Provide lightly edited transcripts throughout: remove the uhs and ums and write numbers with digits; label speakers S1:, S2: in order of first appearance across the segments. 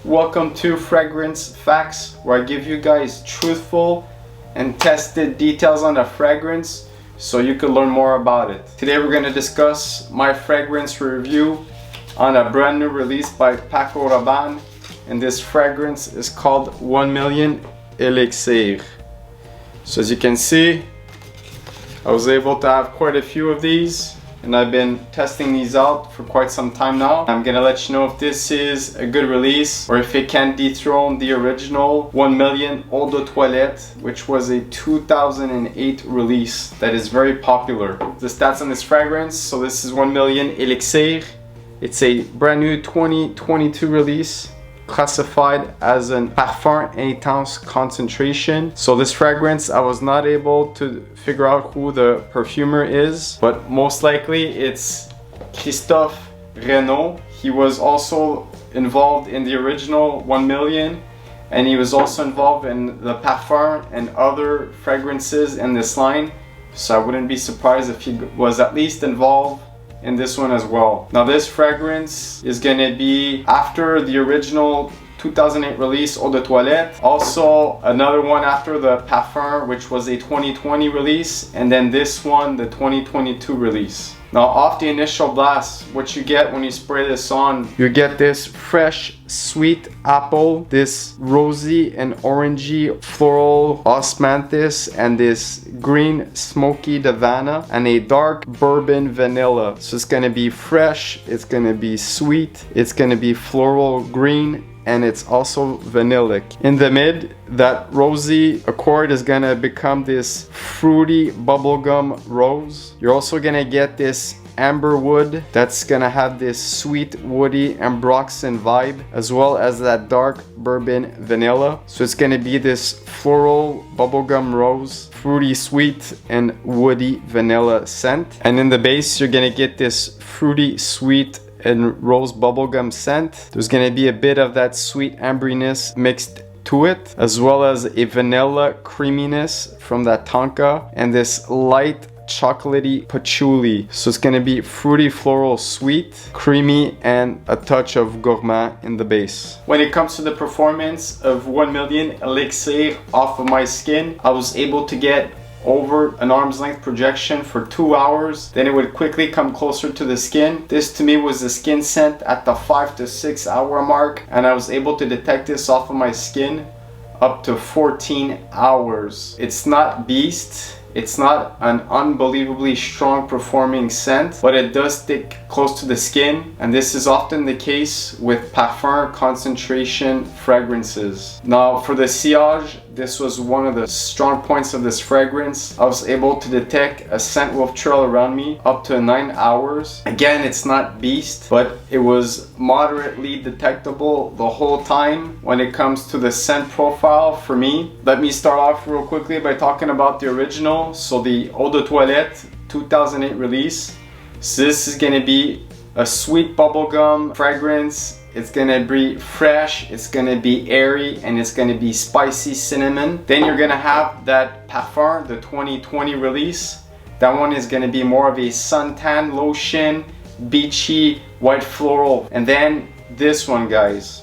S1: Welcome to Fragrance Facts, where I give you guys truthful and tested details on the fragrance so you can learn more about it. Today we're going to discuss my fragrance review on a brand new release by Paco Rabanne, and this fragrance is called 1 Million Elixir. So as you can see, I was able to have quite a few of these, and I've been testing these out for quite some time now. I'm gonna let you know if this is a good release or if it can dethrone the original 1 Million Eau de Toilette, which was a 2008 release that is very popular. The stats on this fragrance, so this is 1 Million Elixir. It's a brand new 2022 release, classified as a Parfum Intense concentration. So this fragrance, I was not able to figure out who the perfumer is, but most likely it's Christophe Renaud. He was also involved in the original 1 Million, and he was also involved in the Parfum and other fragrances in this line, so I wouldn't be surprised if he was at least involved in this one as well. Now this fragrance is gonna be after the original 2008 release Eau de Toilette, also another one after the Parfum, which was a 2020 release, and then this one, the 2022 release. Now off the initial blast, what you get when you spray this on, you get this fresh sweet apple, this rosy and orangey floral Osmanthus, and this green smoky Davana, and a dark bourbon vanilla. So it's gonna be fresh, it's gonna be sweet, it's gonna be floral green, and it's also vanillic. In the mid, that rosy accord is gonna become this fruity bubblegum rose. You're also gonna get this amber wood that's gonna have this sweet woody ambroxan vibe, as well as that dark bourbon vanilla. So it's gonna be this floral bubblegum rose, fruity sweet and woody vanilla scent. And in the base, you're gonna get this fruity sweet and rose bubblegum scent. There's gonna be a bit of that sweet amberiness mixed to it, as well as a vanilla creaminess from that Tonka, and this light chocolatey patchouli. So it's gonna be fruity, floral, sweet, creamy, and a touch of gourmand in the base. When it comes to the performance of 1 Million Elixir off of my skin, I was able to get over an arm's length projection for 2 hours, then it would quickly come closer to the skin. This to me was the skin scent at the 5 to 6 hour mark, and I was able to detect this off of my skin up to 14 hours. It's not beast, it's not an unbelievably strong performing scent, but it does stick close to the skin, and this is often the case with parfum concentration fragrances. Now for the sillage, this was one of the strong points of this fragrance. I was able to detect a scent wolf trail around me up to 9 hours. Again, it's not beast, but it was moderately detectable the whole time when it comes to the scent profile for me. Let me start off real quickly by talking about the original. So the Eau de Toilette 2008 release. So this is gonna be a sweet bubblegum fragrance. It's gonna be fresh, it's gonna be airy, and it's gonna be spicy cinnamon. Then you're gonna have that Parfum, the 2020 release. That one is gonna be more of a suntan lotion, beachy, white floral. And then this one, guys.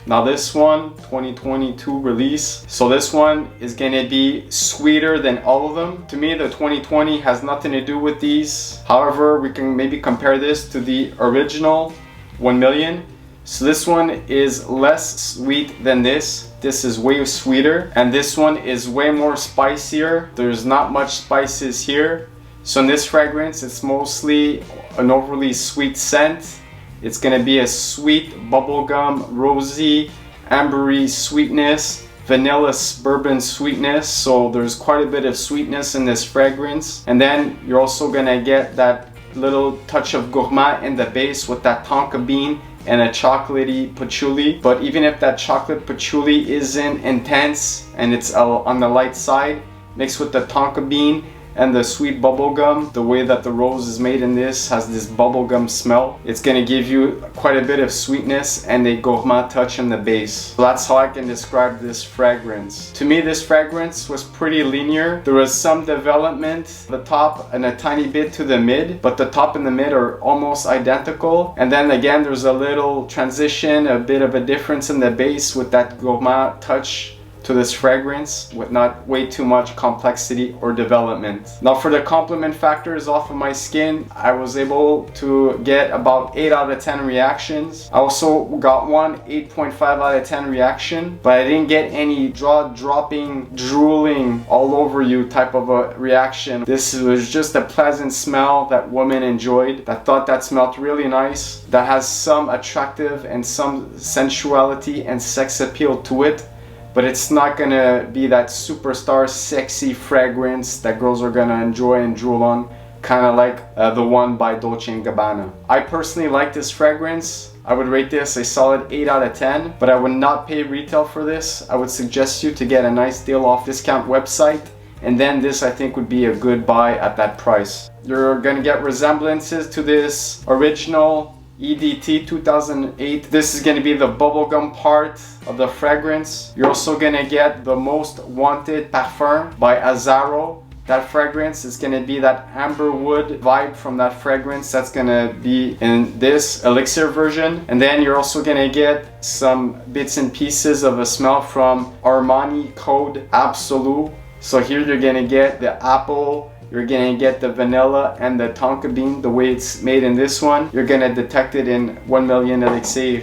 S1: Now this one, 2022 release. So this one is gonna be sweeter than all of them. To me, the 2020 has nothing to do with these. However, we can maybe compare this to the original 1 Million. So this one is less sweet than this. This is way sweeter, and this one is way more spicier. There's not much spices here. So in this fragrance, it's mostly an overly sweet scent. It's gonna be a sweet bubblegum, rosy, ambery sweetness, vanilla bourbon sweetness. So there's quite a bit of sweetness in this fragrance. And then you're also gonna get that little touch of gourmand in the base with that tonka bean and a chocolatey patchouli. But even if that chocolate patchouli isn't intense and it's on the light side, mixed with the tonka bean and the sweet bubblegum. The way that the rose is made in this has this bubblegum smell. It's gonna give you quite a bit of sweetness and a gourmand touch in the base. So that's how I can describe this fragrance. To me, this fragrance was pretty linear. There was some development, the top and a tiny bit to the mid, but the top and the mid are almost identical. And then again, there's a little transition, a bit of a difference in the base with that gourmand touch to this fragrance with not way too much complexity or development. Now for the complement factors off of my skin, I was able to get about 8 out of 10 reactions. I also got one 8.5 out of 10 reaction, but I didn't get any jaw dropping, drooling all over you type of a reaction. This was just a pleasant smell that women enjoyed, that thought that smelled really nice, that has some attractive and some sensuality and sex appeal to it. But it's not gonna be that superstar sexy fragrance that girls are gonna enjoy and drool on, kind of like the one by Dolce & Gabbana. I personally like this fragrance. I would rate this a solid 8 out of 10, but I would not pay retail for this. I would suggest you to get a nice deal off discount website, and then this I think would be a good buy at that price. You're gonna get resemblances to this original EDT 2008. This is going to be the bubblegum part of the fragrance. You're also going to get the Most Wanted Parfum by Azzaro. That fragrance is going to be that amber wood vibe from that fragrance that's going to be in this elixir version. And then you're also going to get some bits and pieces of a smell from Armani Code Absolu. So here you're going to get the apple, you're gonna get the vanilla and the tonka bean, the way it's made in this one. You're gonna detect it in 1 Million Elixir.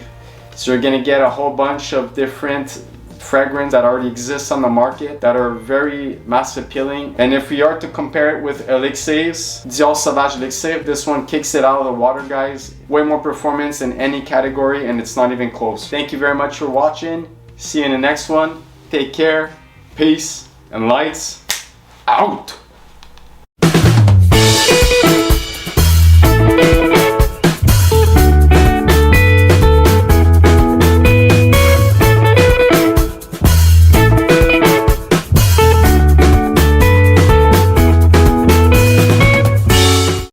S1: So you're gonna get a whole bunch of different fragrances that already exist on the market that are very mass appealing. And if we are to compare it with Elixirs, Dior Sauvage Elixir, this one kicks it out of the water, guys. Way more performance in any category, and it's not even close. Thank you very much for watching. See you in the next one. Take care, peace, and lights out.